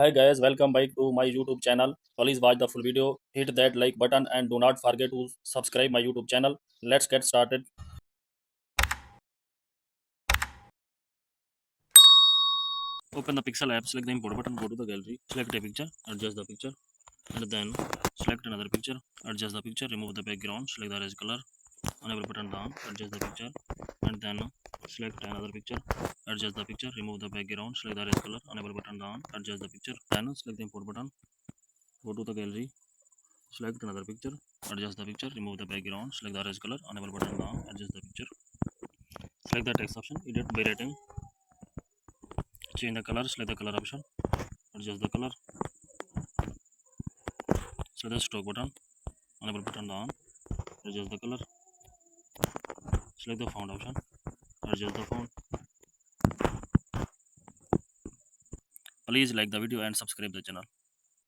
Hi guys, welcome back to my YouTube channel. Please watch the full video, hit that like button and do not forget to subscribe my YouTube channel. Let's get started. Open the Pixel app, select the import button, go to the gallery, select a picture, adjust the picture, and then select another picture, adjust the picture, remove the background, select the erase color, enable button down, adjust the picture, and then select another picture, adjust the picture, remove the background, select the erase color, enable button down, adjust the picture, then select the import button, go to the gallery, select another picture, adjust the picture, remove the background, select the erase color, enable button down, adjust the picture, select the text option, edit by rating, change the color, select the color option, adjust the color, select the stroke button, enable button down, adjust the color, select the font option, adjust the font. Please like the video and subscribe the channel.